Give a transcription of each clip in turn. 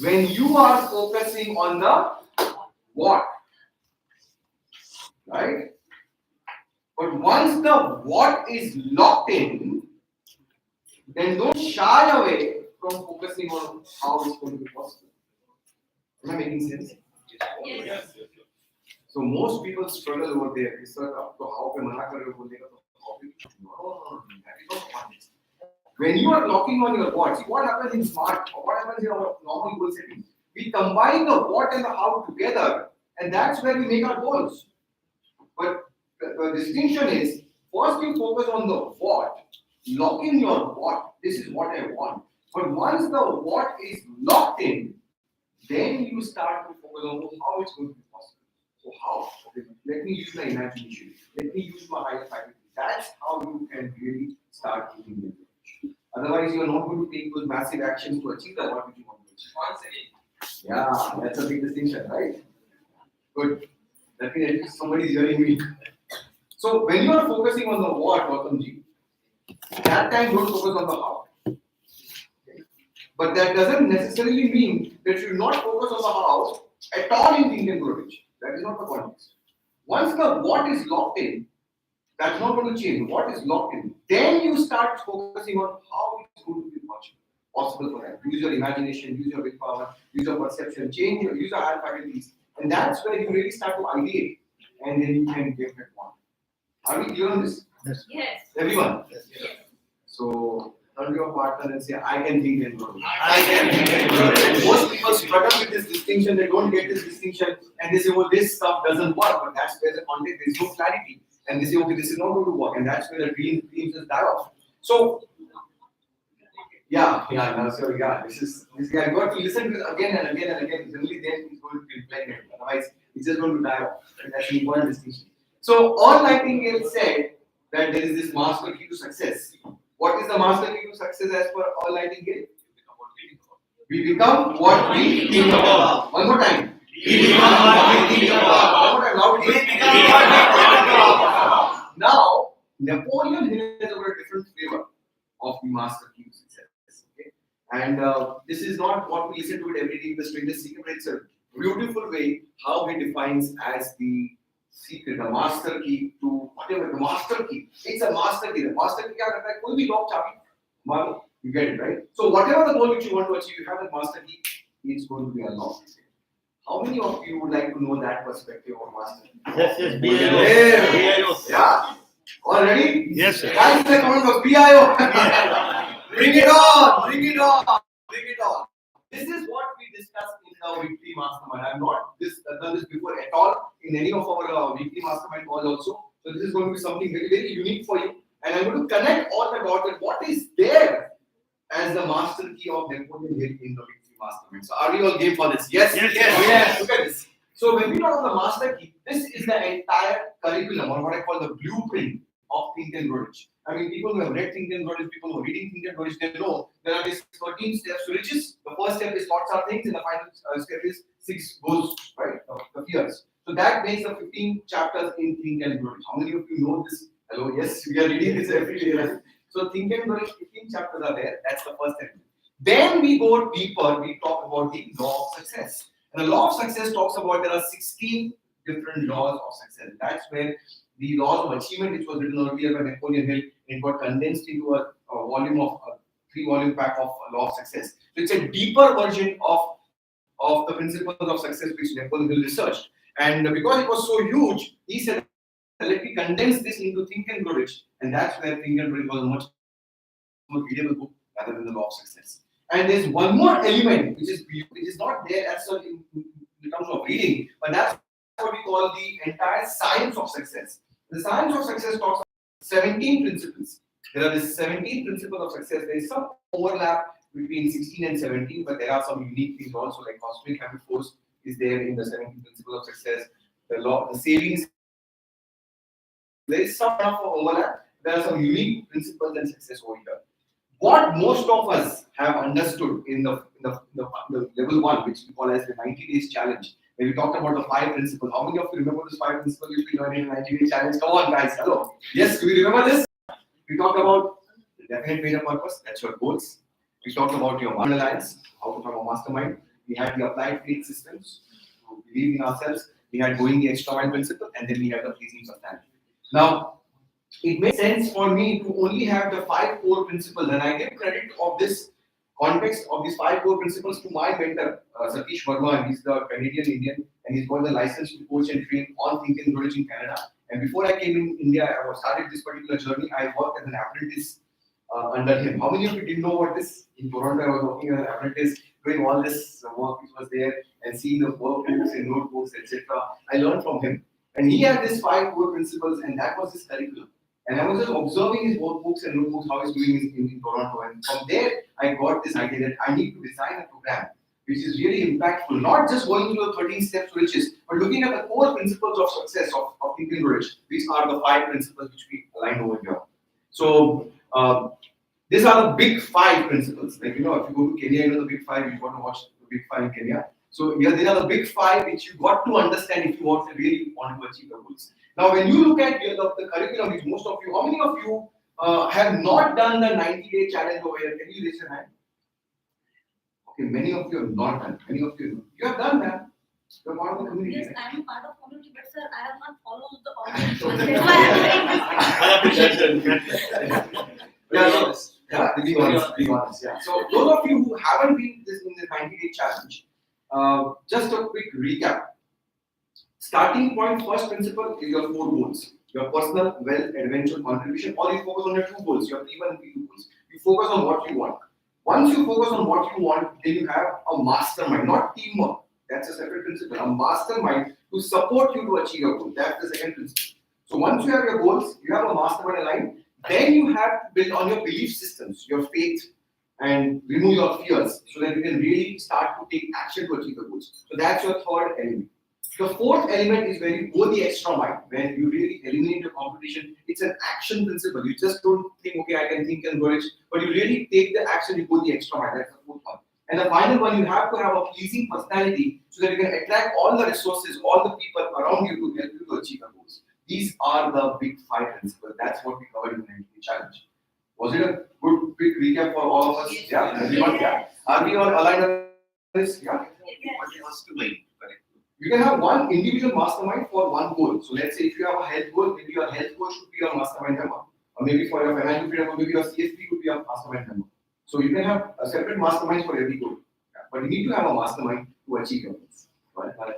when you are focusing on the what, right? But once the what is locked in, then don't shy away from focusing on how it's going to be possible. Am I making sense? Yes. So most people struggle over there. It's like, तो how पे मना कर रहे हो बोलने का तो how पे no, that is not one. When you are locking on your what, see what happens in smart or what happens in our normal goal setting. We combine the what and the how together, and that's where we make our goals. But the distinction is first you focus on the what, lock in your what. This is what I want. But once the what is locked in, then you start to focus on how it's going to be possible. So how? Okay, let me use my imagination. Let me use my higher faculty. That's how you can really start moving the direction. Otherwise, you are not going to take those massive actions to achieve the what which you want to achieve. Once again. Yeah, that's a big distinction, right? Good. That means at least somebody is hearing me. So when you are focusing on the what, Gautamji, that time don't focus on the how. But that doesn't necessarily mean that you should not focus on the how at all in Indian brokerage. That is not the context. Once the what is locked in, that's not going to change. What is locked in, then you start focusing on how it's going to be possible for that. Use your imagination, use your willpower, use your perception, use your higher faculties, and that's where you really start to ideate, and then you can get that one. Are we clear on this? Yes. Yes. Everyone? Yes. So, turn to your partner and say, I can think and grow. I can think and grow. Most people struggle with this distinction, they don't get this distinction, and they say, oh, this stuff doesn't work, but that's where the context, there's no clarity. And they say, okay, this is not going to work, and that's where the dreams just die off. So, this is guy. You got to listen to it again and again and again. Only then it's going to be reflected. Otherwise, it's just going to die off. And that's the important distinction. So, all Nightingale said that there is this master key to success. What is the master key to success as per all Nightingale? We become what we think about. One more time. We become what we think about. One more time, loudly. We become what we think about. Now, Napoleon Hill has a very different flavor of the master key to success. Okay? And this is not what we listen to it every day in the strangest secret, but it's a beautiful way how he defines as the secret, the master key to whatever, the master key. It's a master key. The master key क्या करता है? कोई भी lock चाबी मारो, you get it, right? So whatever the goal which you want to achieve, you have that master key, it's going to be unlocked. How many of you would like to know that perspective of master key? Yes, BIO. Yeah. All ready? Yes, sir. Guys, in the comment box, BIO. Bring it on, bring it on, bring it on. This is what we discussed in our weekly mastermind. I have not done this before at all in any of our weekly mastermind calls also. So this is going to be something very, very unique for you. And I'm going to connect all the dots and what is there as the master key of Napoleon Hill in the weekly mastermind. So are we all game for this? Yes? Yes. Look at this. So when we talk about the master key, this is the entire curriculum or what I call the blueprint of Think and Grow Rich. I mean, people who have read Think and Grow Rich, people who are reading Think and Grow Rich, they know there are these 13 steps to riches. The first step is thoughts are things, and the final step is 6 goals, right? The fears. So that makes the 15 chapters in Think and Grow Rich. How many of you know this? Hello, yes, we are reading this every day, right? So Think and Grow Rich, 15 chapters are there. That's the first step. Then we go deeper, we talk about the law of success. And the law of success talks about there are 16 different laws of success. That's where the laws of achievement, which was written earlier by Napoleon Hill, it got condensed into a volume of a 3-volume pack of law of success. So it's a deeper version of the principles of success which Napoleon Hill researched. And because it was so huge, he said, let me condense this into Think and Grow Rich. And that's where Think and Grow Rich was a much more readable book rather than the law of success. And there's one more element which is not there as such in terms of reading, but that's what we call the entire science of success. The science of success talks about 17 principles. There are these 17 principles of success. There is some overlap between 16 and 17, but there are some unique things also, like cosmic habit force is there in the 17 principles of success. The law, the savings. There is some enough overlap. There are some unique principles and success over here. What most of us have understood in the level 1, which we call as the 90 days challenge, when we talked about the 5 principles. How many of you remember this 5 principles which we learned in the 90 days challenge? Come on, guys. Hello. Yes, do you remember this? We talked about the definite major purpose. That's your goals. We talked about your alliance, how to form a mastermind. We had the applied faith systems, to believe in ourselves. We had going the extra mile principle, and then we have the pleasing substantive. Now, it makes sense for me to only have the five core principles, and I give credit of this context of these five core principles to my mentor, Satish Verma. He's the Canadian Indian, and he's got the license to coach and train on Think and Knowledge in Canada. And before I came in India, I started this particular journey. I worked as an apprentice under him. How many of you didn't know what this? In Toronto, I was working as an apprentice, doing all this work which was there, and seeing the workbooks and notebooks, etc. I learned from him. And he had these five core principles, and that was his curriculum. And I was just observing his workbooks and notebooks, how he's doing in Toronto. And from there, I got this idea that I need to design a program which is really impactful, not just going through the 13 steps to riches, but looking at the core principles of success of Think and Grow Rich, which are the five principles which we aligned over here. So, these are the big five principles. Like, if you go to Kenya, the big five, you want to watch the big five in Kenya. So, yeah, these are the big five which you got to understand if you really want to achieve the goals. Now, when you look at the curriculum, which most of you, how many of you have not done the 90-day challenge over here? Can you raise your hand? Okay, many of you have not done. Many of you have done that. You're part of the community. Yes, I am part of community, but sir, I have not followed the order. That's why I'm saying this. Be honest. Yeah. So those of you who haven't been in the 90-day challenge, just a quick recap. Starting point, first principle is your four goals. Your personal, wealth, adventure, contribution, or you focus on your two goals, your P1 and P2 goals. You focus on what you want. Once you focus on what you want, then you have a mastermind, not teamwork. That's a separate principle. A mastermind to support you to achieve your goal. That's the second principle. So once you have your goals, you have a mastermind aligned, then you have to build on your belief systems, your faith, and remove your fears so that you can really start to take action to achieve the goals. So that's your third element. The fourth element is where you go the extra mile, when you really eliminate the competition. It's an action principle. You just don't think, okay, I can think and grow it, but you really take the action, you go the extra mile. That's the fourth one. And the final one, you have to have a pleasing personality so that you can attract all the resources, all the people around you to help you to achieve your goals. These are the big five principles. That's what we covered in the 90-day challenge. Was it a good quick recap for all of us? Yeah, everyone? Yeah. Are we all aligned on this? Yeah. You can have one individual mastermind for one goal. So let's say if you have a health goal, maybe your health goal should be your mastermind member. Or maybe for your financial freedom, maybe your CSP could be a mastermind member. So you can have a separate mastermind for every goal. Yeah. But you need to have a mastermind to achieve your goals. Right?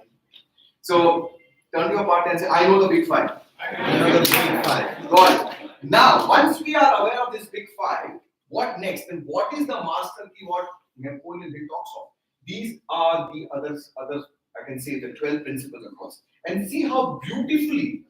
So turn to your partner and say, I know the big five. I know the big five. Got it. Now, once we are aware of this big five, what next? And what is the master key? What Napoleon Hill talks of? These are the others. I can say the 12 principles across. And see how beautifully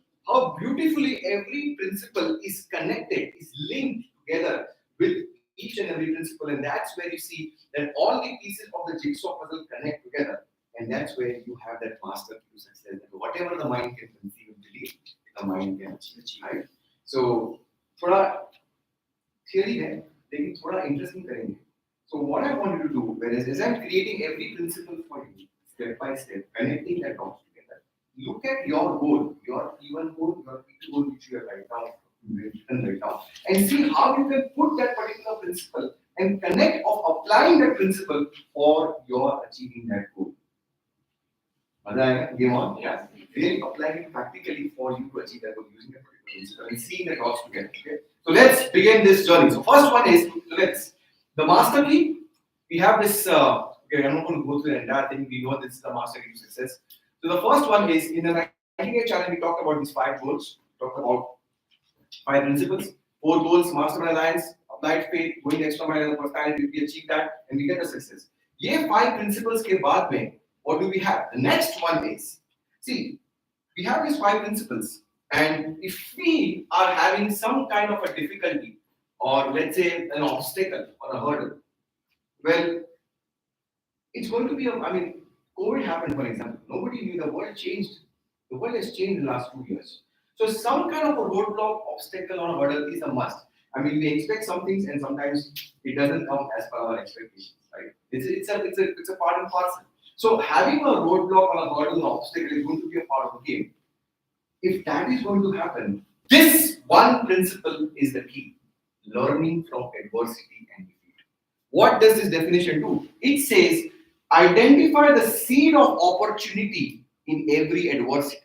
every principle is connected, is linked together with each and every principle. And that's where you see that all the pieces of the jigsaw puzzle connect together. And that's where you have that master key to success. Whatever the mind can conceive and believe, the mind can achieve. Right? So, थोड़ा theory है, लेकिन थोड़ा interesting करेंगे. So what I want you to do, whereas as I'm creating every principle for you, step by step, connecting that dots together. Look at your goal, your P1 goal, your P2 goal, which you have written right now, and see how you can put that particular principle and connect of applying that principle for your achieving that goal. Game on? Yeah. Really applying it practically for you to achieve that goal using that particular principle and seeing the dots together. Okay? So let's begin this journey. So first one is the master key. We have this. Okay, I'm not going to go through the entire thing. We know this is the master key to success. So the first one is in the 90-day challenge. We talked about these five goals. Talked about five principles, four goals: mastermind alliance, applied faith, going the extra mile, and personality. We achieve that, and we get the success. ये five principles के बाद में what do we have? The next one is, see, we have these five principles, and if we are having some kind of a difficulty, or let's say an obstacle or a hurdle, well, it's going to be COVID happened, for example. Nobody knew. The world changed. The world has changed in the last 2 years. So some kind of a roadblock, obstacle, or a hurdle is a must. We expect some things, and sometimes it doesn't come as per our expectations. Right? It's a part and parcel. So having a roadblock or a hurdle or obstacle is going to be a part of the game. If that is going to happen, this one principle is the key: learning from adversity and defeat. What does this definition do? It says Identify the seed of opportunity in every adversity.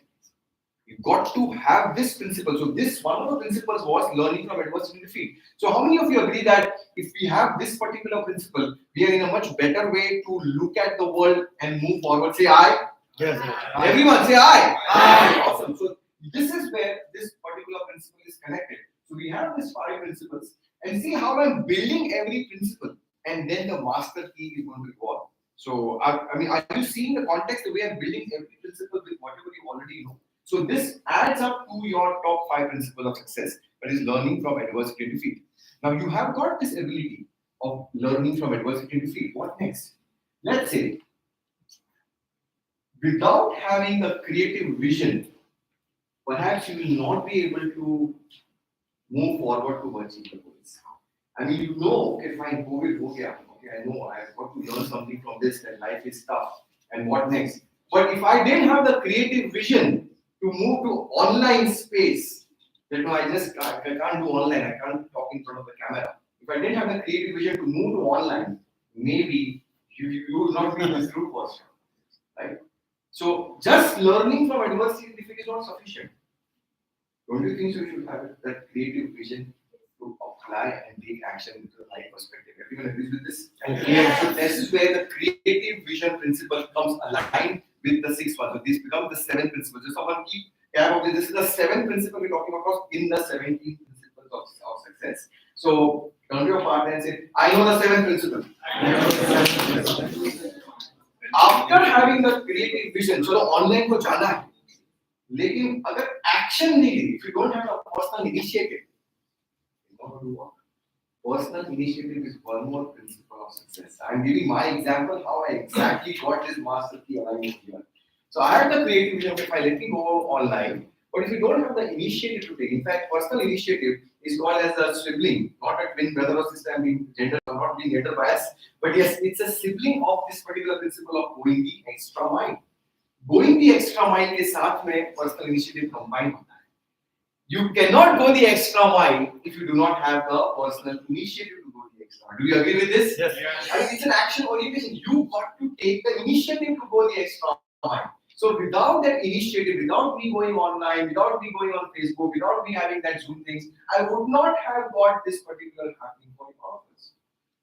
You've got to have this principle. So this one of the principles was learning from adversity and defeat. So how many of you agree that if we have this particular principle, we are in a much better way to look at the world and move forward? Say I. Yes. Everyone say I. Aye. Awesome. So this is where this particular principle is connected. So we have these 5 principles and see how I'm building every principle, and then the master key is going to evolve. So I mean, are you seeing the context the way I'm building every principle with whatever you already know? So this adds up to your top 5 principles of success. That is learning from adversity and defeat. Now you have got this ability of learning from adversity and defeat. What next? Let's say without having a creative vision, perhaps you will not be able to move forward to achieve the goals. I mean, you know, okay, fine, COVID, okay, I know I've got to learn something from this, that life is tough, and what next? But if I didn't have the creative vision to move to online space, that no, I can't do online, I can't talk in front of the camera. If I didn't have the creative vision to move to online, maybe you would not be in this group first, right? So just learning from adversity and defeat is not sufficient. Don't you think so? You should have that creative vision to apply and take action with the right perspective. Everyone agrees with this? Yes. So this is where the creative vision principle comes aligned with the 6th one. So this becomes the 7th principle. So someone keep care of this. This is the 7th principle we're talking about in the 17 principles of success. So turn to your partner and say, I know the 7th principle. After having the creative vision, so online को जाना है. लेकिन अगर action नहीं ली, if you don't have a personal initiative, you're not going to work. Personal initiative is one more principle of success. I'm giving my example how I exactly got this master key aligned here. So I have the creative vision of let me go online, but if you don't have the initiative to take, in fact, personal initiative is called as a sibling, not a twin brother or sister. I'm being gender, I'm not being gender biased, but yes, it's a sibling of this particular principle of going the extra mile. Going the extra mile के साथ में personal initiative combine होता है. You cannot go the extra mile if you do not have the personal initiative to go the extra mile. Do you agree with this? Yes. I mean, it's an action orientation. You got to take the initiative to go the extra mile. So without that initiative, without me going online, without me going on Facebook, without me having that Zoom things, I would not have got this particular happening for all of us.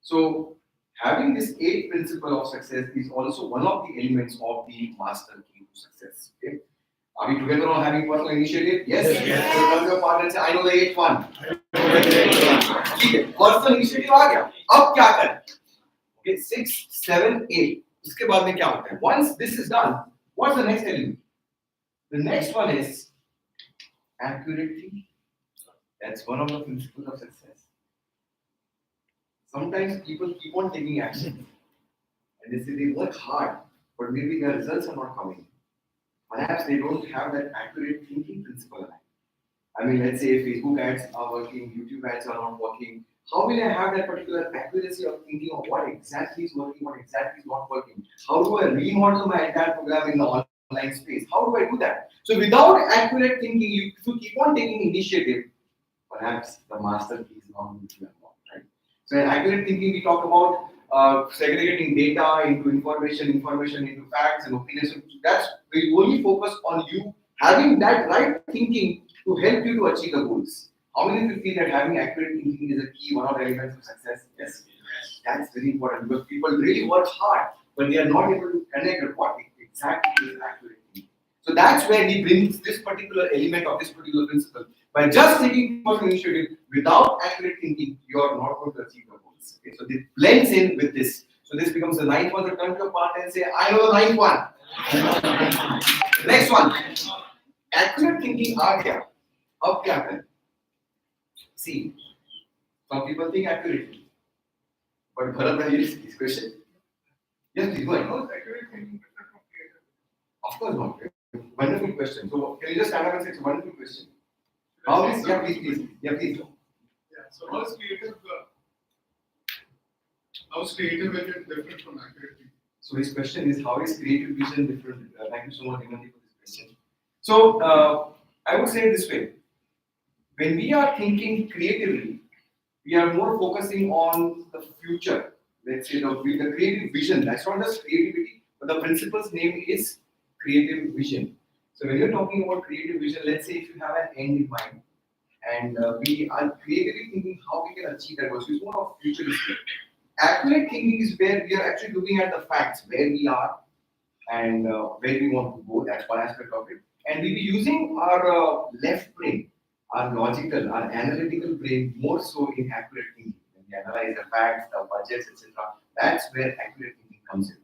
So having this 8th principle of success is also one of the elements of the master key to success. Okay? Are we together on having personal initiative? Yes. Yes. So tell your partner and say, I know the 8th one. ठीक है, personal initiative आ गया. अब क्या करें? Okay, 6, 7, 8. उसके बाद में क्या होता है? Once this is done, what's the next element? The next one is accurate thinking. That's one of the principles of success. Sometimes people keep on taking action and they say they work hard, but maybe their results are not coming. Perhaps they don't have that accurate thinking principle aligned. I mean, let's say Facebook ads are working, YouTube ads are not working. How will I have that particular accuracy of thinking of what exactly is working, what exactly is not working? How do I remodel my entire program in the online space? How do I do that? So without accurate thinking, if you keep on taking initiative, perhaps the master key is not going to be unlocked, right? So in accurate thinking, we talk about segregating data into information into facts and opinions. So that's we only focus on you having that right thinking to help you to achieve the goals. How many of you feel that having accurate thinking is a key, one of the elements of success? Yes. That's very important because people really work hard, but they are not able to connect with what exactly is accurate thinking. So that's where he brings this particular element of this particular principle. By just taking personal initiative without accurate thinking, you are not going to achieve the goals. Okay? So this blends in with this. So this becomes the 9th one. So turn to your partner and say, I know the 9th one. Next one. Accurate thinking aa gaya. Ab kya kare? See, some people think accurately. But Bharat Bhai, his question. Yes, please go ahead. How is accurate thinking different from creative? Of course not. Wonderful question. So can you just stand up and say it's a wonderful question? How is, yeah, please. Yeah, please. Yeah. So how is creative vision different from accurate thinking? So his question is, how is creative vision different? Thank you so much, Himani, for this question. So I would say it this way. When we are thinking creatively, we are more focusing on the future let's say the creative vision. That's not just creativity, but the principle's name is creative vision. So when you're talking about creative vision, let's say if you have an end in mind, and we are creatively thinking how we can achieve that goal. So it's more of futuristic. Accurate thinking is where we are actually looking at the facts, where we are and where we want to go. That's one aspect of it. And we'll be using our left brain, our logical, our analytical brain more so in accurate thinking. When we analyze the facts, the budgets, etc., that's where accurate thinking comes in.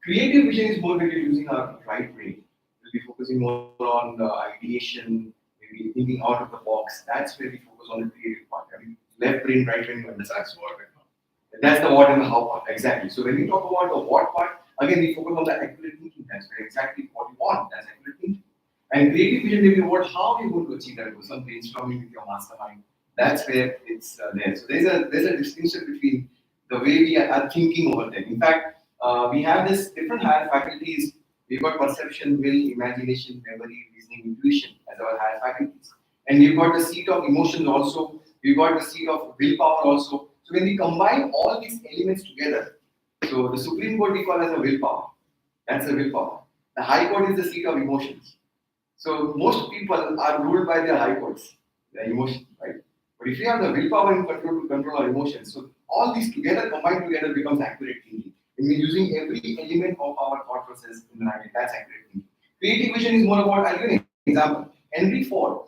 Creative vision is more when we're using our right brain. We'll be focusing more on ideation, maybe thinking out of the box. That's where we focus on the creative part. I mean, left brain, right brain, you understand? That's what I know. That's the what and the how part, exactly. So when we talk about the what part, again we focus on the accurate thinking. That's where exactly what you want. That's accurate thinking. And creative vision may be about how you're going to achieve that goal. Some brainstorming with your mastermind. That's where it's there. So there's a distinction between the way we are thinking over there. In fact, we have this different higher faculties. We've got perception, will, imagination, memory, reasoning, intuition as our higher faculties. And we've got the seat of emotions also. We've got the seat of willpower also. So when we combine all these elements together, so the Supreme Court we call as a willpower. That's the willpower. The High Court is the seat of emotions. So most people are ruled by their high courts, their emotions, right? But if you have the willpower in control to control our emotions, so all these together, combined together, becomes accurate thinking. And we're using every element of our thought process in the mind. That's accurate thinking. Creative vision is more about, I'll give you an example. Henry Ford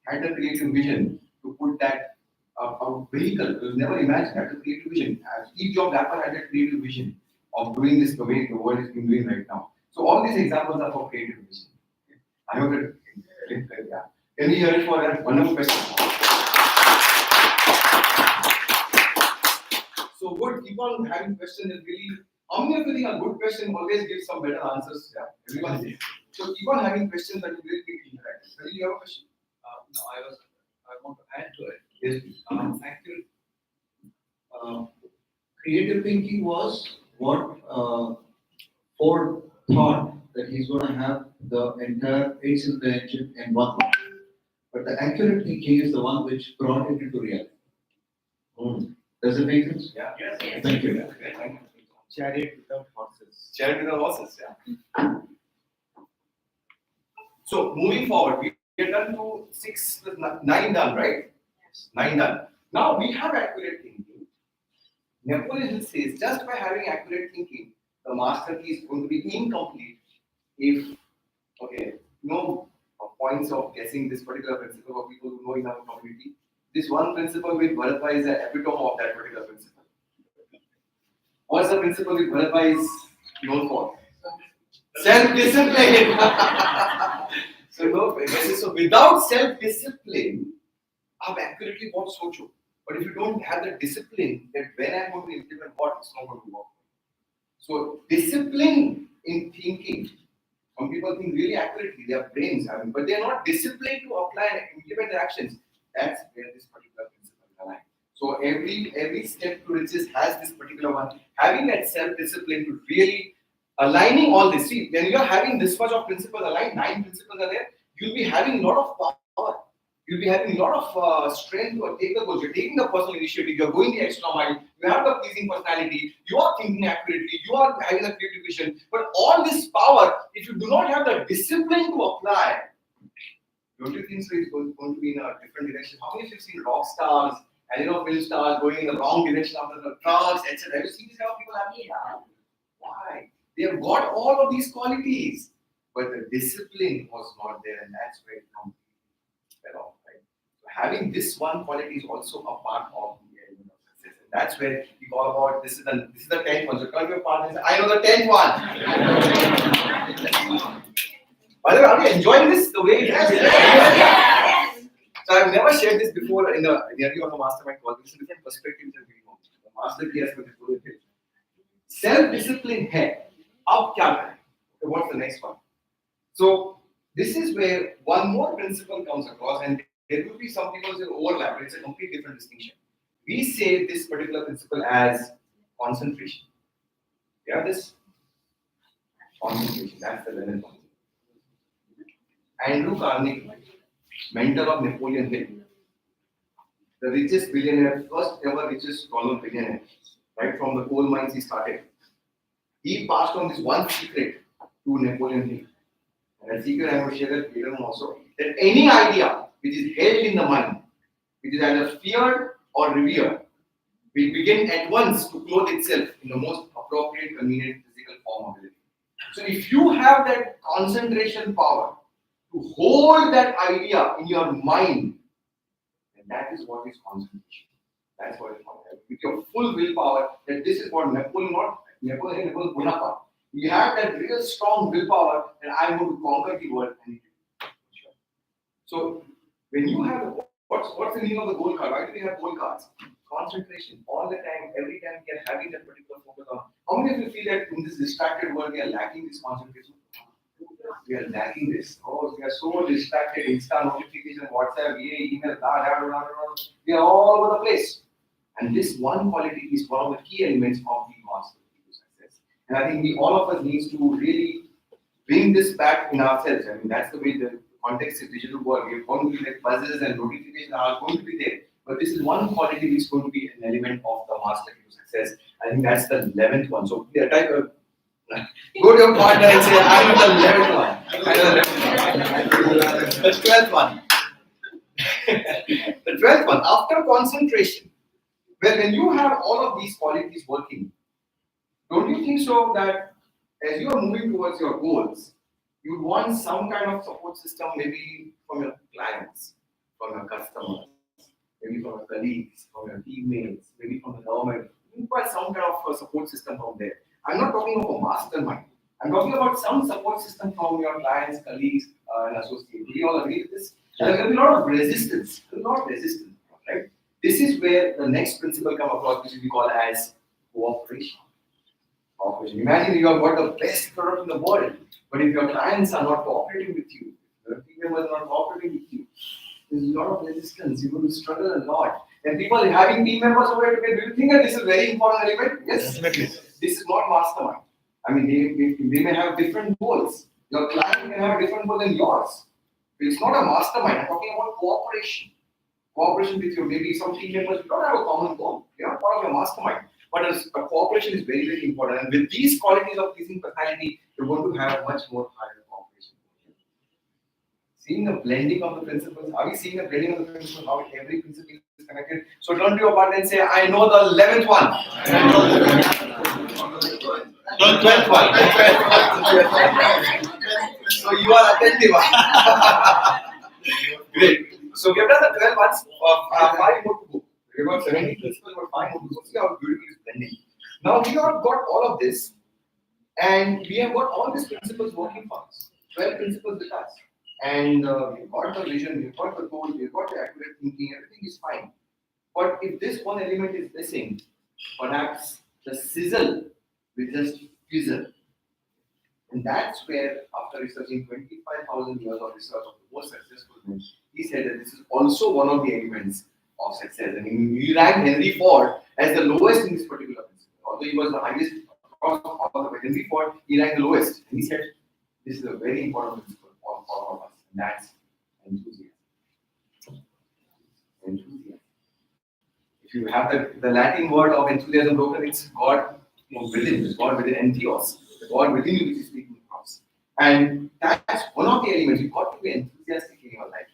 had a creative vision to put that a vehicle. It was never imagined. Had a creative vision. Steve Jobs, Apple had a creative vision of doing this the way the world is being doing right now. So all these examples are for creative vision. I hope that yeah. Can we hear it for that wonderful question? So good, keep on having questions and really. How many of you think a good question always gives some better answers? Yeah, everyone is. So keep on having questions and really keep interacting. Really, you have a question? No, I want to add to it. Yes, please. Actually, creative thinking was what Ford thought that he's going to have the entire ace in the engine in one month. But the accurate thinking is the one which brought it into reality. Does it make sense? Yeah. Yes. Thank you. Thank you. Chariot without horses. Chariot with the horses, yeah. So moving forward, we are done to 6 plus 9 done, right? 9 done. Now we have accurate thinking. Napoleon Hill says just by having accurate thinking, the master key is going to be incomplete if, okay, no points of guessing this particular principle for people who know in our community. This one principle with Bharatbhai is the epitome of that particular principle. What's the principle with Bharatbhai is known for? Self-discipline. So without self-discipline, आप accurately what सोचो. But if you don't have the discipline that when I'm going to implement what, it's not going to work. So discipline in thinking. Some people think really accurately, they have brains, but they are not disciplined to apply and implement their actions. That's where this particular principle is aligned. So every step to riches has this particular one. Having that self-discipline to really aligning all this. See, when you are having this much of principles aligned, 9 principles are there, you'll be having a lot of power. You'll be having a lot of strength to take the goals. You're taking the personal initiative. You're going the extra mile. You have the pleasing personality. You are thinking accurately. You are having a creative vision. But all this power, if you do not have the discipline to apply, don't you think so? It's going to be in a different direction. How many of you have seen rock stars and film stars going in the wrong direction after the trucks, etc.? Have you seen these kind of people happening? Yeah. Why? They have got all of these qualities, but the discipline was not there, and that's where it comes. Off, right? So having this one quality is also a part of the element of success. And that's where we call about this is the 10th one. So turn to your partner and say, I know the 10th one. By the way, are you enjoying this the way it is? Yes. So I've never shared this before in the area of a mastermind call. This is a different perspective that we know. The master key has to be self-discipline hai. Ab kya kare? So what's the next one? So this is where one more principle comes across, and there will be some people who overlap, but it's a completely different distinction. We say this particular principle as concentration. Yeah, this concentration, that's the level one. Andrew Carnegie, mentor of Napoleon Hill, the richest billionaire, first ever richest dollar billionaire. Right from the coal mines he started. He passed on this one secret to Napoleon Hill. And a secret I will share that later on also. That any idea which is held in the mind, which is either feared or revered, will begin at once to clothe itself in the most appropriate, convenient physical form available. So if you have that concentration power to hold that idea in your mind, then that is what is concentration. That's what is concentration. With your full willpower, that this is what Napoleon Bonaparte. You have that real strong willpower that I'm going to conquer the world. So when you have what's the meaning of the gold card? Why do we have gold cards? Concentration all the time, every time we are having that particular focus on. How many of you feel that in this distracted world we are lacking this concentration? We are lacking this. Oh, we are so distracted. Insta notification, WhatsApp, email, blah, blah, blah, blah, blah. We are all over the place. And this one quality is one of the key elements of the master to success. And I think all of us needs to really bring this back in ourselves. I mean, that's the way the context is digital world. We are going to be like buzzes and notifications are going to be there. But this is one quality which is going to be an element of the master to success. I think that's the 11th one. So go to your partner and say, I know the 11th one. I know the 11th one. The 12th one. The 12th one. After concentration, well, when you have all of these qualities working, don't you think so that as you are moving towards your goals, you want some kind of support system, maybe from your clients, from your customers, maybe from your colleagues, from your teammates, maybe from the government. You require some kind of a support system from there. I'm not talking about a mastermind. I'm talking about some support system from your clients, colleagues, and associates. Do you all agree with this? There will be a lot of resistance. Right? This is where the next principle comes across, which we call as cooperation. Imagine you have got the best product in the world, but if your clients are not cooperating with you, your team members are not cooperating with you, there's a lot of resistance. You're going to struggle a lot. And people having team members over here together, do you think that this is a very important element? Yes, definitely. This is not mastermind. I mean, they may have different goals. Your client may have a different goal than yours. It's not a mastermind. I'm talking about cooperation. Cooperation with your maybe some team members don't have a common goal. They are not part of your mastermind. But a cooperation is very, very important. And with these qualities of pleasing personality, you're going to have much more higher cooperation. Seeing the blending of the principles, are we seeing the blending of the principles? How every principle is connected? So turn to your partner and say, I know the 11th one. The 12th one. So you are attentive. Great. So we have done the 12 ones. 5 more to go. We have got 70 principles, but 5 more to go. See how beautiful is blending. Now we have got all of this, and we have got all these principles working for us. 12 principles with us. And we've got the vision, we've got the goal, we've got the accurate thinking, everything is fine. But if this one element is missing, perhaps the sizzle will just fizzle. And that's where, after researching 25,000 years of research of the most successful men, he said that this is also one of the elements of success. I mean, he ranked Henry Ford as the lowest in this particular principle. Although he was the highest across all of the Henry Ford, he ranked the lowest. And he said, this is a very important principle for all of us. And that's enthusiasm. Enthusiasm. If you have the Latin word of enthusiasm broken, it's God within. It's God within, entheos. The God within you which is speaking across. And that's one of the elements. You've got to be enthusiastic in your life.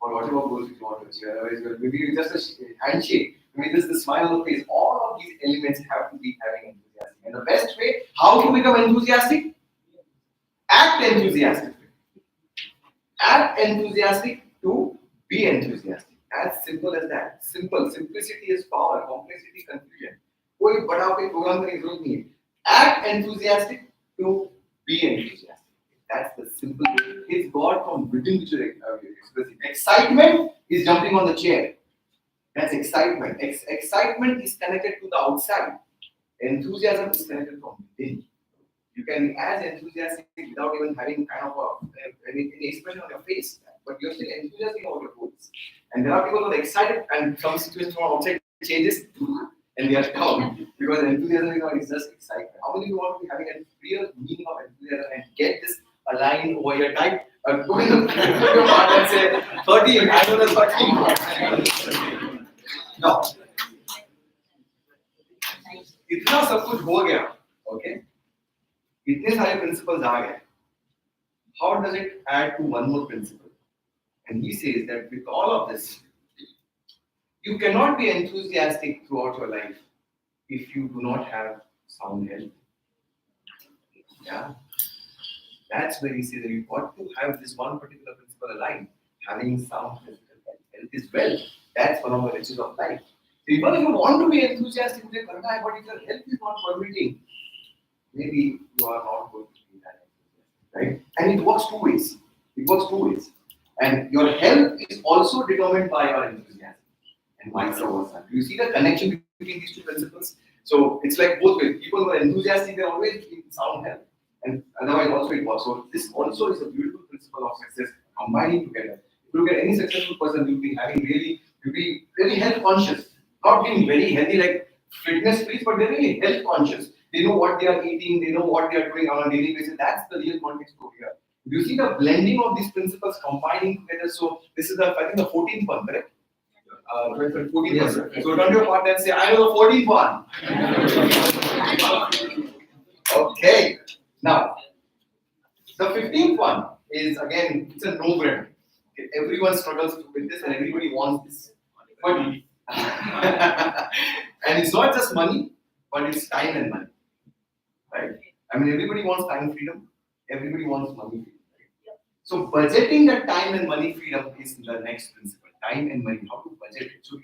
Or whatever goals you want to achieve. Otherwise, maybe just a handshake, maybe just the smile on the face. All of these elements have to be having enthusiasm. And the best way, how to become enthusiastic? Act enthusiastic. Act enthusiastic to be enthusiastic. As simple as that. Simple. Simplicity is power. Complexity, confusion. कोई बड़ा कोई programme करने की जरूरत नहीं है. Act enthusiastic to be enthusiastic. That's the simple thing. It's God from within which you're expressing. Excitement is jumping on the chair. That's excitement. Excitement is connected to the outside. Enthusiasm is connected from within. You can be as enthusiastic without even having kind of any expression on your face, but you're still enthusiastic about your goals. And there are people who are excited, and some situations from outside changes, and they are down because enthusiasm is just excitement. How many of you want to be having a real meaning of enthusiasm and get this aligned over your type? Go in the your partner and say 13. I know the 13. No. इतना सब कुछ हो गया, okay? इतने सारे principles आ गए. How does it add to one more principle? And he says that with all of this, you cannot be enthusiastic throughout your life if you do not have sound health. Yeah, that's where he says that you've got to have this one particular principle aligned. Having sound physical health. Health is wealth. That's one of the riches of life. So even if you want to be enthusiastic, but if your health is not permitting, maybe you are not going to be that enthusiastic, right? And it works two ways. It works two ways. And your health is also determined by your enthusiasm, and vice versa. Do you see the connection between these two principles? So it's like both ways. People who are enthusiastic, they're always in sound health, and otherwise also it works. So this also is a beautiful principle of success, combining together. If you look at any successful person, you'll be really health conscious, not being very healthy like fitness freaks, but they're really health conscious. They know what they are eating, they know what they are doing on a daily basis. That's the real context over here. You see the blending of these principles combining together. So this is I think the 14th one, correct? 14th one. Yes. So turn to your partner and say, I know the 14th one. Okay. Now, the 15th one is again, it's a no-brainer. Okay, everyone struggles with this and everybody wants this. But and it's not just money, but it's time and money. Right? I mean, everybody wants time freedom, everybody wants money freedom. Right? So budgeting that time and money freedom is the next principle. Time and money, how to budget it. So we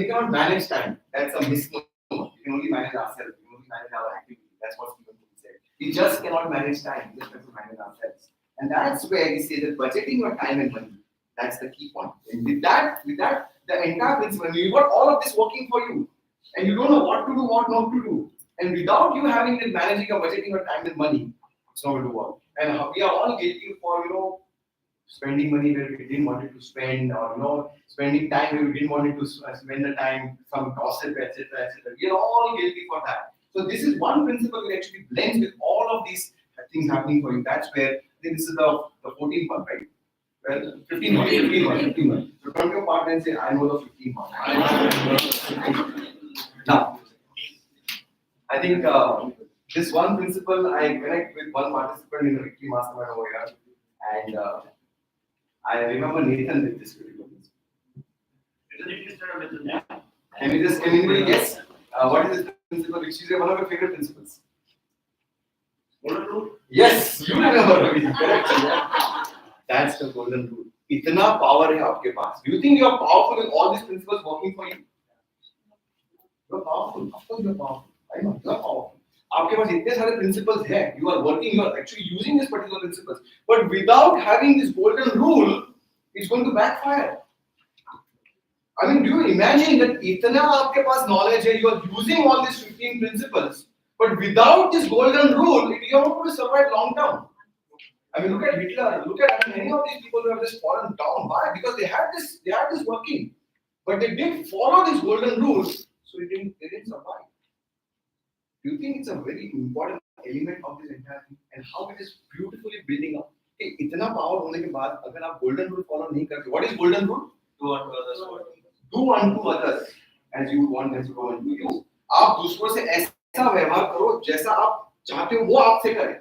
cannot manage time. That's a misnomer. We can only manage ourselves, we can only manage our activity. That's what Stephen said. We just cannot manage time, we just have to manage ourselves. And that's where we say that budgeting your time and money, that's the key point. And with that, the entire principle, you've got all of this working for you, and you don't know what to do, what not to do. And without you having the managing or budgeting your time and money, it's not going to work. And we are all guilty for, spending money where we didn't want it to spend, or spending time where we didn't want it to spend the time, some gossip, etc., etc. We are all guilty for that. So this is one principle that actually blends with all of these things happening for you. That's where I think this is the 14th one, right? Well, 15th one. So come to your partner and say, I know the 15th one. Now, I think this one principle, I connect with one participant in the Victory Mastermind over here, and I remember Nathan with this particular principle. Can anybody guess what is this principle? Which is one of your favorite principles? Golden rule? Yes, you remember. Correct. Yeah. That's the golden rule. Itna power hai aapke paas. Do you think you are powerful with all these principles working for you? You are powerful. Of course you are powerful. I know you are powerful. आपके पास इतने सारे principles हैं. You are working. You are actually using these particular principles. But without having this golden rule, it's going to backfire. I mean, do you imagine that इतना आपके पास knowledge है? You are using all these 15 principles, but without this golden rule, you are not going to survive long term. I mean, look at Hitler. Look at many of these people who have just fallen down. Why? Because they had this working, but they didn't follow these golden rules, so they didn't survive. Do you think it's a very important element of this entire thing, and how it is beautifully building up? Okay, इतना power होने के बाद अगर आप golden rule follow नहीं करते, what is golden rule? Do unto others what? Do unto others as you want them to do unto you. आप दूसरों से ऐसा व्यवहार करो जैसा आप चाहते हो वो आपसे करे.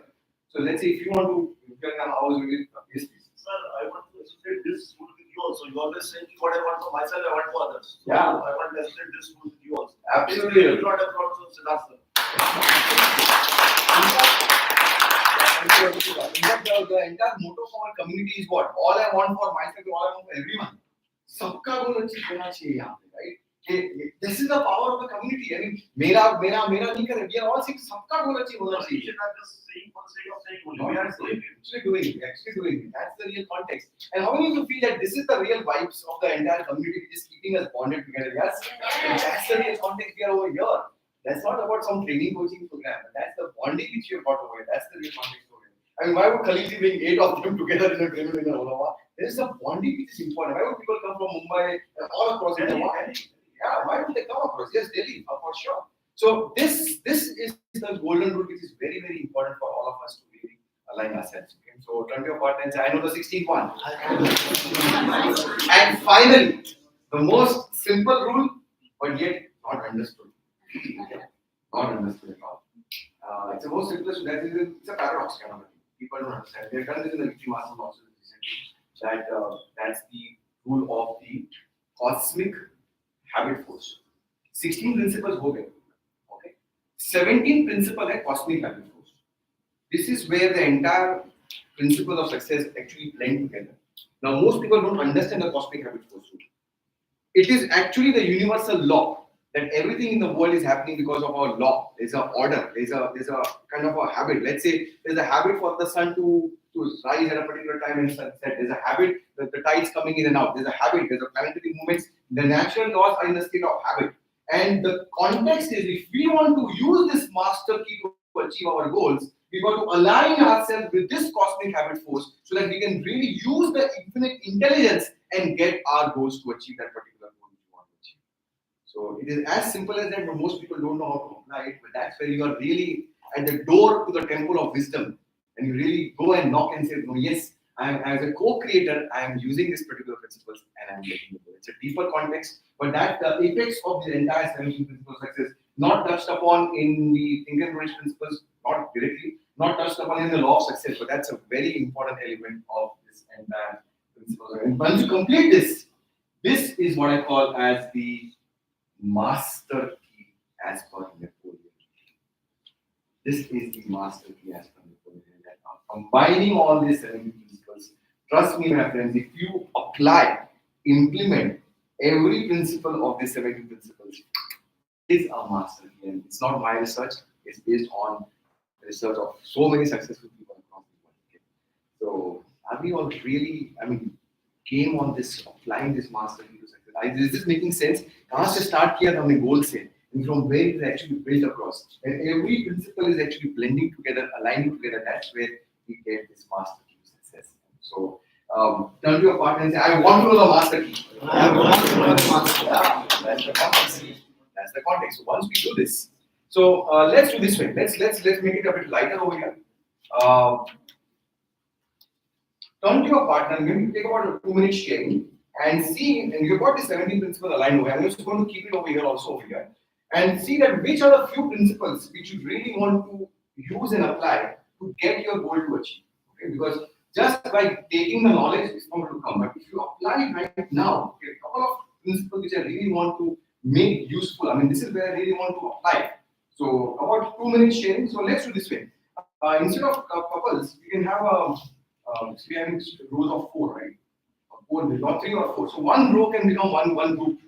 So let's say if you want to build a house with this piece. Sir, I want to associate this food with you also. You always say what I want for myself, I want for others. So Yeah. I want to associate this food with you also. Absolutely. You do not have thoughts of Siddharth, sir. The entire motto for our community is what? All I want for myself, all I want for everyone. सबका गोल अच्छी होना चाहिए यहाँ पे, right? This is the power of the community. I mean, मेरा नहीं करे. We are all saying सबका गोल अच्छी होना We चाहिए. should not just saying for the sake of saying only. We are doing it. Actually doing it. That's the real context. And how many of you feel that this is the real vibes of the entire community, which is keeping us bonded together? Yes. That's the real context we are over here. That's not about some training coaching program. That's the bonding which you have got over here. That's the real context over here. I mean, why would Khalid bring 8 of them together in a training in Ottawa? There is a bonding which is important. Why would people come from Mumbai and all across India? Yeah, why would they come across? Yes, Delhi, for sure. So this is the golden rule, which is very, very important for all of us to really align ourselves. Okay? So turn to your partner and say, I know the 16th one. And finally, the most simple rule, but yet not understood. Not understood. paradox kind of a thing. People don't understand. They've done this in the Victory Masters also recently. That's the rule of the cosmic habit force. 16 principles हो गए. Okay. 17th principle है cosmic habit force. This is where the entire principle of success actually blend together. Now, most people don't understand the cosmic habit force. It is actually the universal law that everything in the world is happening because of our law. There's an order. There's a kind of a habit. Let's say there's a habit for the sun to rise at a particular time and sunset. There's a habit that the tides coming in and out. There's a habit. There's a planetary movements. The natural laws are in a state of habit. And the context is, if we want to use this master key to achieve our goals, we got to align ourselves with this cosmic habit force so that we can really use the infinite intelligence and get our goals to achieve that particular goal we want to achieve. So it is as simple as that, but most people don't know how to apply it. But that's where you are really at the door to the temple of wisdom, and you really go and knock and say, "No, yes, I am as a co-creator. I am using these particular principles, and I am getting the goal." It's a deeper context, but that the apex of the entire 17 principles of success, not touched upon in the Think and Grow Rich principles, not directly, not touched upon in the law of success, but that's a very important element of this entire principle. And once you complete this, this is what I call as the master key as per Napoleon. This is the master key as per Napoleon. That now, combining all these 17 principles, trust me, my friends, if you apply, implement every principle of these 17 principles, is a master key. And it's not my research, it's based on the research of so many successful people across the world. Okay. So, are we all really, came on this, applying this master key to success? Is this making sense? कहाँ से start किया था हमने goal से, and from where it is actually built across. And every principle is actually blending together, aligning together. That's where we get this master key to success. So, turn to your partner and say, "I want to know the master key." I want to know the master key. That's the context. That's the context. So once we do this, so let's do this way. Let's make it a bit lighter over here. Turn to your partner. Maybe take about a 2-minute sharing and see. And you've got the 17 principles aligned over here. I'm just going to keep it over here, also over here, and see that which are the few principles which you really want to use and apply to get your goal to achieve. Okay, because just by taking the knowledge, it's not going to come. But if you apply it right now, okay, a couple of principles which I really want to make useful. This is where I really want to apply. So about 2-minute sharing. So let's do this way. Instead of couples, we can have we are having rows of 4, right? 4, not 3 or 4. So one row can become one group.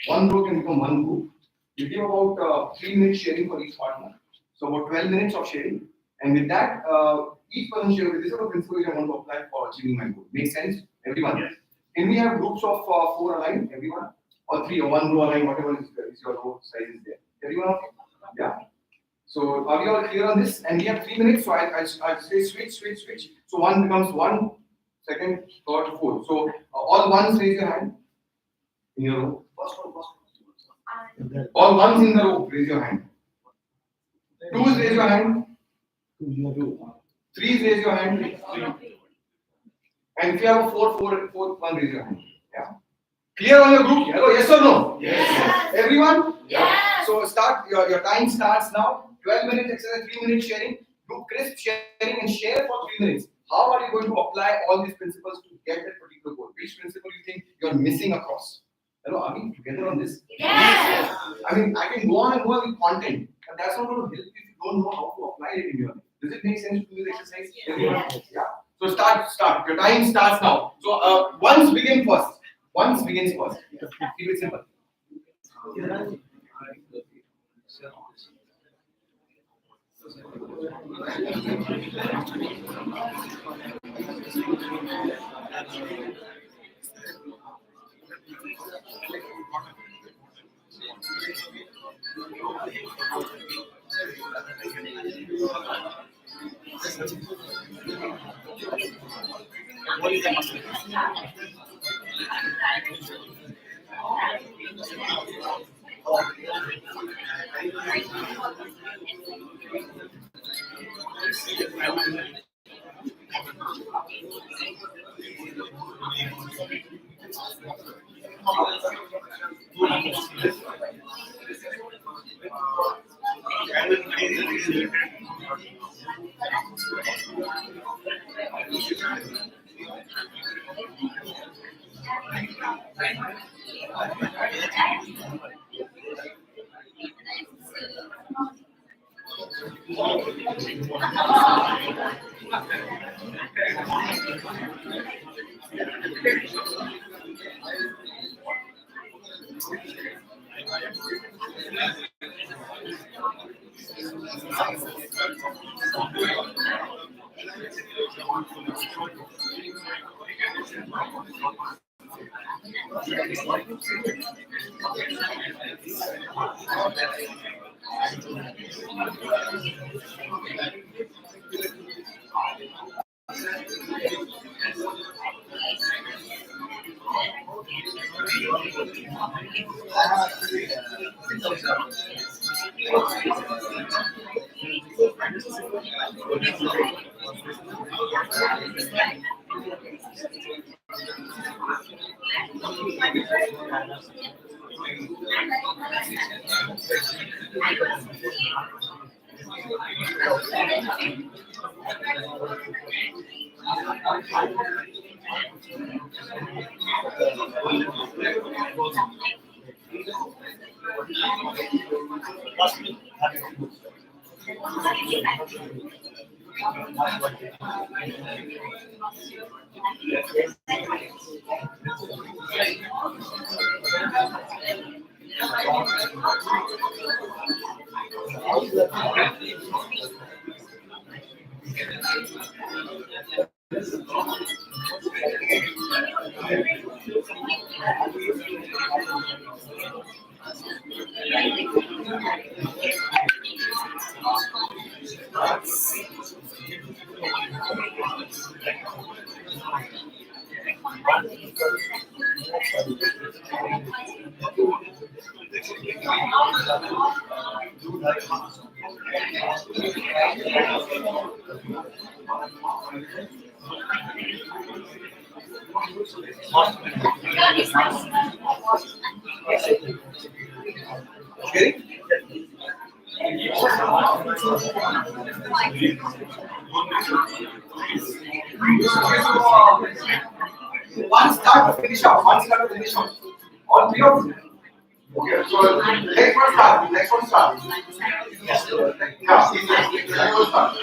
One row can become one group. You give about 3 minutes sharing for each partner. So about 12 minutes of sharing. And with that, each person share with this is the principle which I want to apply for achieving my goal. Makes sense? Everyone? Yes. Can we have groups of 4 aligned? Everyone? Or 3 or 1 row aligned, whatever is your row size is there. Everyone okay? Yeah. So are we all clear on this? And we have 3 minutes, so I'll say switch. So 1 becomes 1, second, third, fourth. So all ones raise your hand in your row. First one. All ones in the row, raise your hand. 2s, raise your hand. 3s, raise your hand. 3. And if you have a 4th one, raise your hand. Yeah. Clear on your group? Hello, yes or no? Yes. Everyone? Yes. So start, your time starts now. 12 minutes exercise, 3 minutes sharing. Do crisp sharing and share for 3 minutes. How are you going to apply all these principles to get that particular goal? Which principle you think you're missing across? Hello, are we together on this? Yes. I can go on and go on with content, but that's not going to help you if you don't know how to apply it in your life. Does it make sense to do this exercise? Yes. Yeah. So start. Your time starts now. So ones begin first. Ones begins first. Keep it simple. One start to finish off. One start to finish off. All three of you. Okay, so next one start. Next one start. Yeah, next one start.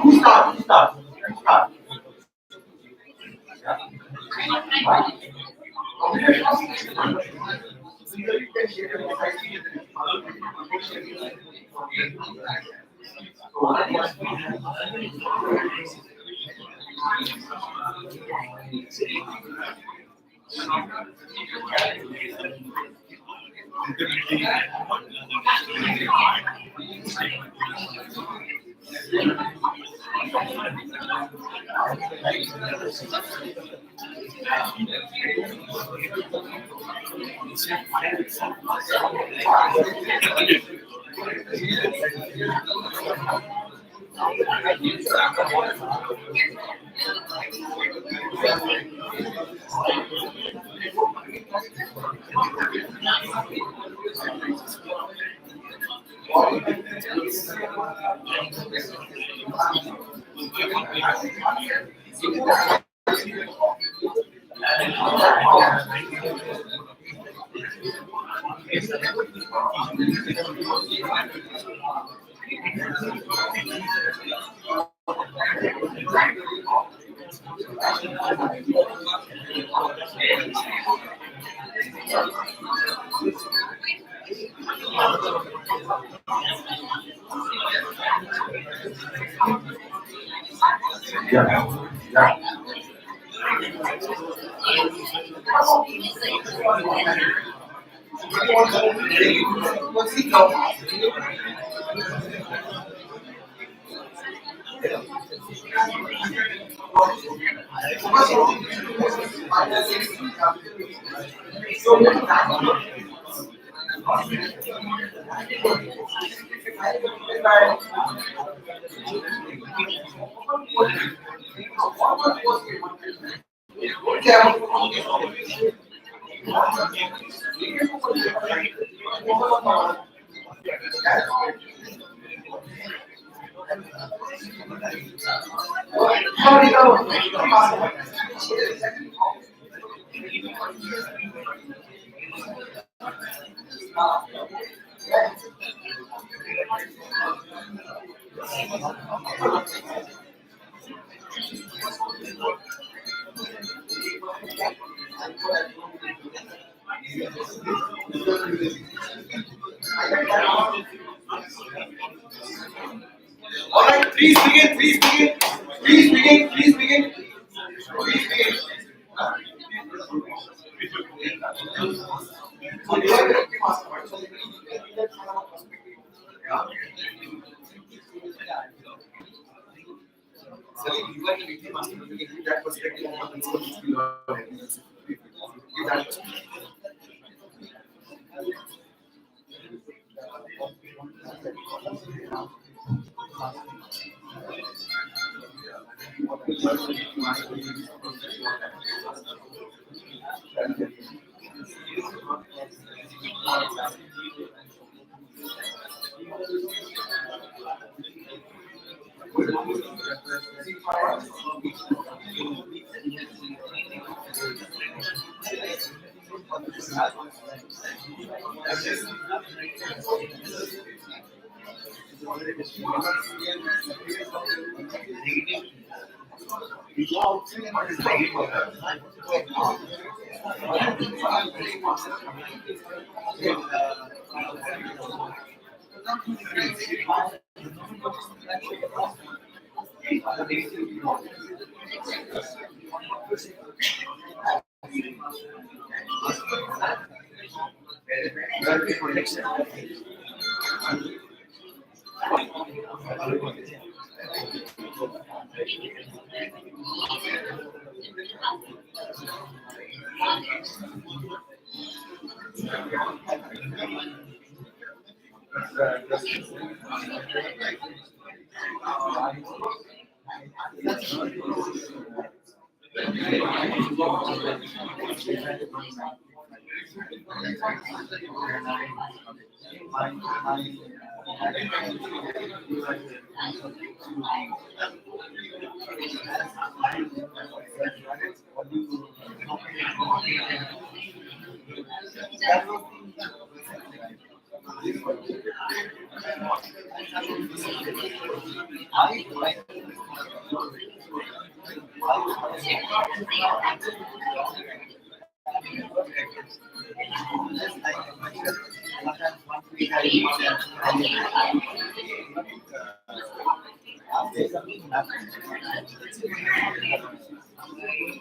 Who start? Who start? Who start? Yeah. Yeah. What's he called? Sorry, come on. All right, please begin, please begin, please begin, please begin, please begin. So you are the mastermind. So let's have a perspective. Yeah. So you are the victim mastermind. You can give that perspective of what you are. Give that perspective.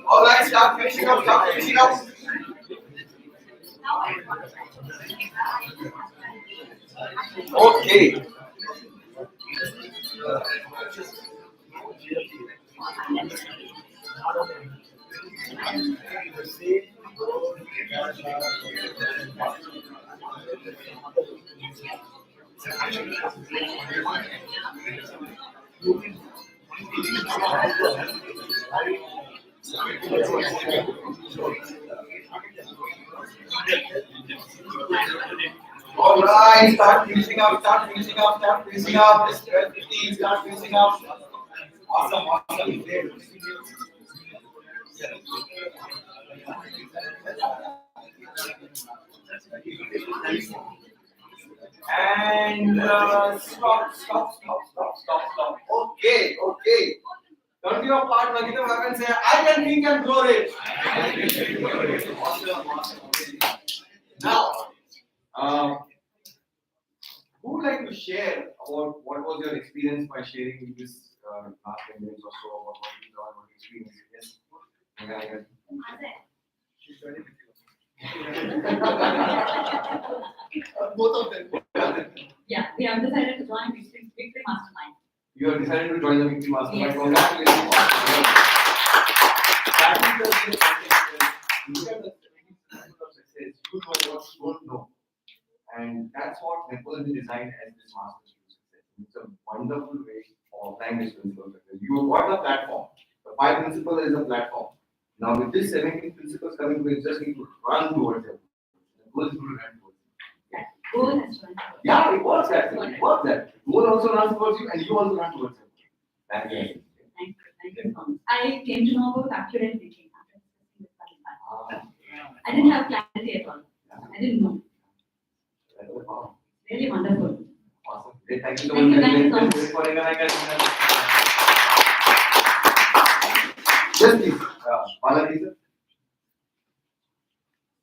All right, start finishing up, start finishing up. Okay. All right, start finishing up, start finishing up, start finishing up. It's 12:15, start finishing up. Awesome, awesome. And stop. Okay, okay. Don't give a part, Nagita. I can say, I can think and grow it. Awesome, awesome. Now, who would like to share about what was your experience by sharing this last 10 minutes or so about what you learned, what you experienced? Yes. Yeah. Both of them. Yeah, we have decided to join Victory Mastermind. You have decided to join the Victory Mastermind. Yes. Congratulations. That is the look at the principle of success. You know what you don't know. And that's what Nepal has designed as this master success. It's a wonderful way of applying this principle of success. You have got the platform. The 5 principle is a platform. Now with this 17 principles coming, we just need to run towards it. The goal is to run towards it. Goal has run. Yeah, it works actually. It works that. Goal also runs towards you and you also run towards it. Thank you. Thank you so much. I came to know about accurate thinking after discussing with Kalita. I didn't have clarity at all. I didn't know. Really wonderful. Awesome. Great. Thank you so Thank you, much. thank you so much. Let's for Yes, please. Balaji, sir.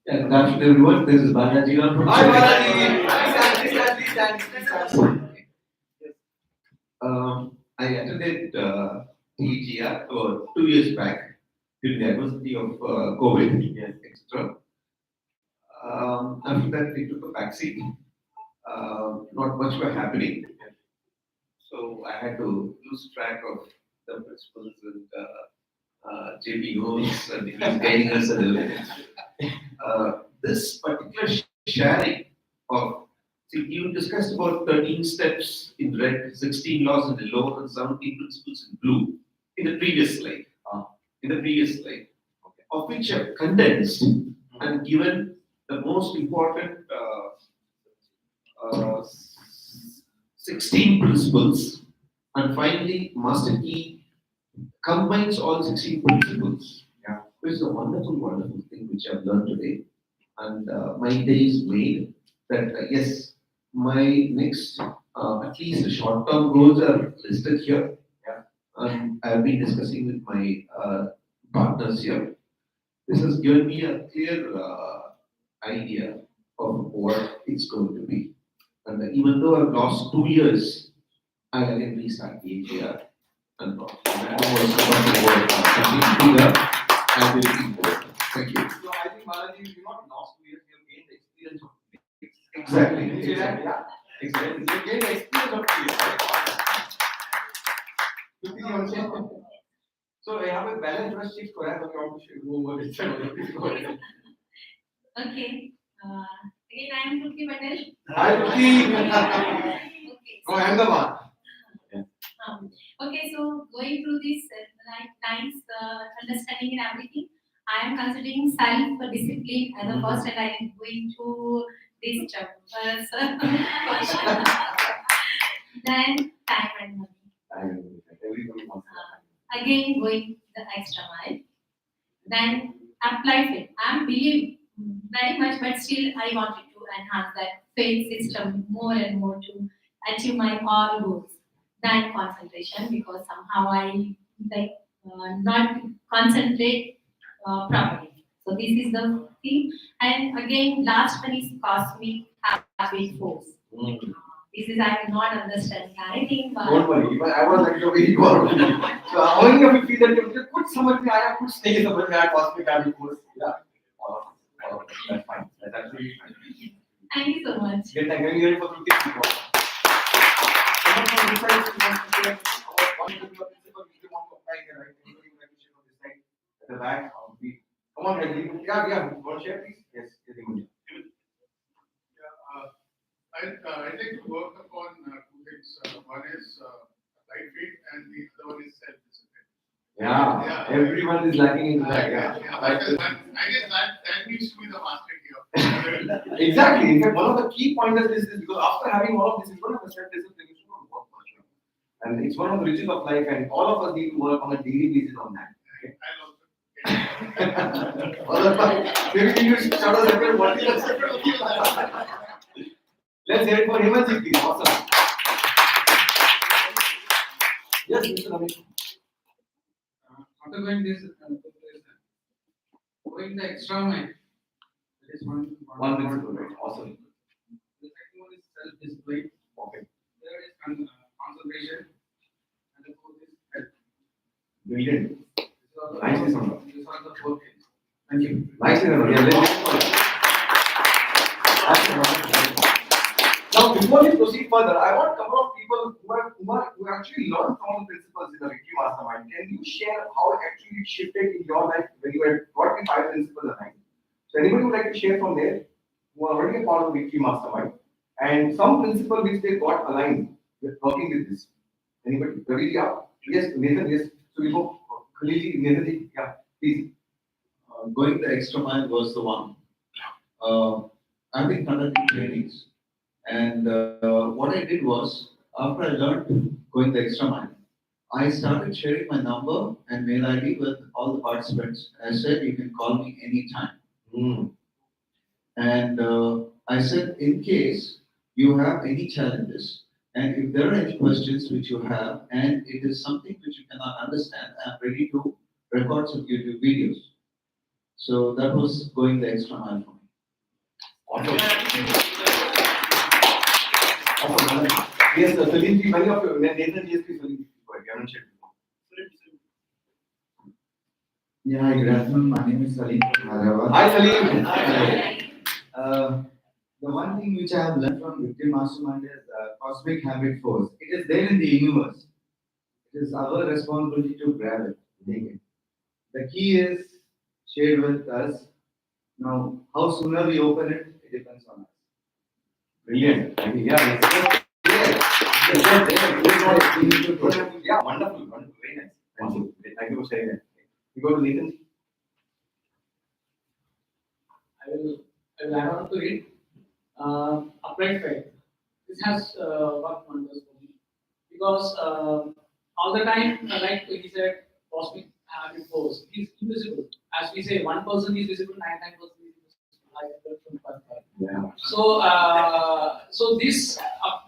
Yeah, good afternoon, everyone. This is Balaji from Hi, Chennai. Balaji. Please stand. I attended TGR 2 years back during the adversity of COVID, Yes. etc. After that, we took a backseat. Not much were happening. So I had to lose track of the principals and JPOs and he was guiding us a little bit. This particular sharing of, see, you discussed about 13 steps in red, 16 laws in yellow, and 17 principles in blue in the previous slide. Of which I've condensed and given the most important 16 principles, and finally, Master Key combines all 16 principles. Yeah. Which is a wonderful, wonderful thing which I've learned today. And my day is made that, yes, my next, at least the short term goals are listed here. Yeah. And I've been discussing with my partners here. This has given me a clear idea of what it's going to be. And even though I've lost 2 years, I'll again restart the AGR and talk. And I was talking about something bigger and looking forward. Thank you. So I think Balaji, you not lost 2 years, you have gained the experience of 2 years. Exactly. Can you say that? Yeah. Exactly. You gained the experience of 2 years. Good thing you want to say. So यहाँ पे balance बस shift हो रहा है तो क्या कुछ वो वो इससे हो रहा है. Okay. Again, I am Tulki Patel. Hi, Ruki. Okay. From Ahmedabad. Okay, so going through this lines, understanding and everything, I am considering self-discipline as the first, and I am going to this question. Then time and money. Everybody wants that. Again, going the extra mile. Then apply faith. I am believe very much, but still I wanted to enhance that faith system more and more to achieve my all goals. Than concentration, because somehow I not concentrate properly. So this is the thing. And again, last one is cosmic habit force. This is I cannot understand anything, but Don't worry, even I was like the way you are. So how many of you feel that you could समझ में आया, कुछ नहीं समझ में आया cosmic habit force? Yeah. All of it. That's fine. That's absolutely fine. thank you so much. Get thank you very for Ruki. Someone from this side who wants to share about one particular principle which you want to apply here, right? Anybody would like to share on this side? At the back, come on, Hedri. Yeah. Want to share, please? Yes, Hedri. I'd like to work upon two things. One is applied faith and the other one is self-discipline. Yeah. Everyone is lacking in that. I guess that needs to be the master here. Exactly. In fact, one of the key pointers is this because after having all of this, you don't have a self-discipline, you don't work much. And it's one of the riches of life, and all of us need to work on a daily basis on that. Maybe you should start a separate one. Let's hear it for Himanji, please. Awesome. Yes, Mr. Ramesh. After going this, going the extra mile. That is one Principle, right? Awesome. The second one is self-discipline. Okay. Third is concentration. And the fourth is health. Brilliant. Nicely summed up. These are the four things. Thank you. Nicely done. Yeah, let's hear it for Now, before we proceed further, I want a couple of people who actually learned from the principles in the Victory Mastermind. Can you share how actually it shifted in your life when you had got the 5 principles aligned? So, anybody would like to share from there who are already a part of the Victory Mastermind and some principle which they got aligned with working with this? Anybody? Ravi, yeah? Yes, Nathan, yes. So, we go. Khalil, Nathan, yeah, please. Going the extra mile was the one. I've been conducting trainings. And what I did was, after I learned going the extra mile, I started sharing my number and mail ID with all the participants. I said, you can call me anytime. Hmm. And I said, in case you have any challenges, and if there are any questions which you have, and it is something which you cannot understand, I'm ready to record some YouTube videos. So that was going the extra mile for me. Awesome. Awesome. Yes, Salim, many of you, Nathan, yes, please, Salim, go ahead. You haven't shared before. Yeah, hi, good afternoon. My name is Salim from Hyderabad. Hi, Salim. The one thing which I have learned from Victim Mastermind is cosmic habit force. It is there in the universe. It is our responsibility to grab it, take it. The key is shared with us. Now, how sooner we open it, it depends on us. Brilliant. I mean, yeah, it's just, yeah. Yeah, wonderful, wonderful, very nice. Awesome. Thank you for sharing that. We go to Nathan. I will add on to it. Applied faith. This has worked wonders for me because all the time, like he said, cosmic habit force is invisible. As we say, 1% is visible, 99% is invisible. Like Yeah. so this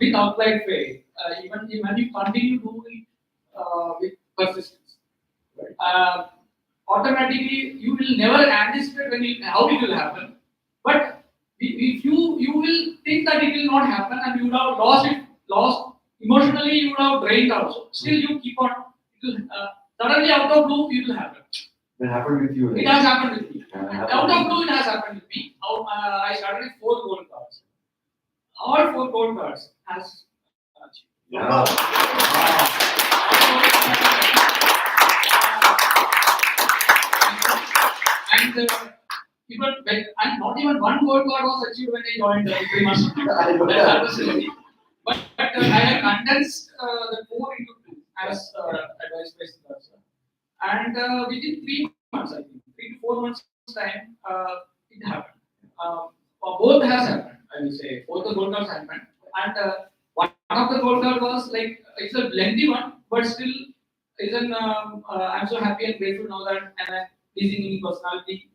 with applied faith, even when you continue to do it with persistence, automatically you will never anticipate how it will happen. But if you will think that it will not happen and you would have lost emotionally, you would have drained also. Still you keep on. It will, suddenly out of blue it will happen. That happened with you, right? It has happened with me. Yeah, Out of blue it has happened with me. I started with 4 gold cards. All 4 gold cards has achieved. Yeah. And not even 1 gold card was achieved when I joined 3 months. That was really. But I have condensed the 4 into 2 as advised by Siddharth sir. And within 3 months, I think 3 to 4 months time, it happened. Both has happened. I will say both the gold cards happened. And one of the gold card was like it's a lengthy one, but still is an I'm so happy and grateful now that I'm a pleasing in personality,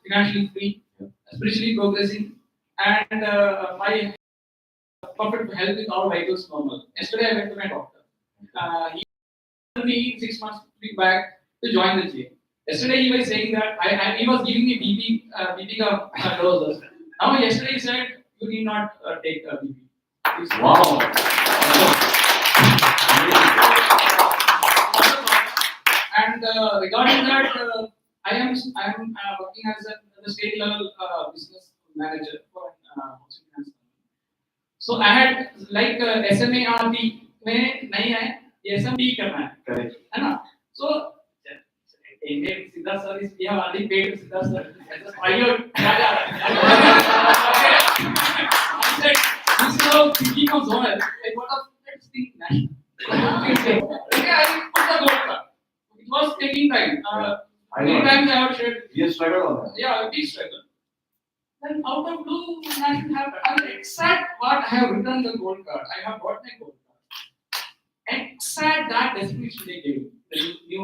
financially free, spiritually progressing, and my perfect health with all vitals normal. Yesterday I went to my doctor. He told me 6 months back to join the gym. Yesterday he was saying that he was giving me BP doses. Now yesterday he said you need not take BP. Wow. And regarding that, I am working as the state level business manager for housing finance company. So I had like SMART में नहीं है ये SMB करना है. Correct. है ना? So Siddharth sir is we have already paid Siddharth sir as a pilot. I said this is how thinking of zonal. Like what of let's think national. Okay, I put the goal card. It was taking time. Many times I have shared. You struggled on that. Yeah, we struggle. Then out of blue, nothing happened. I will exact what I have written the gold card. I have got my gold card. Exact that definition they gave. The new.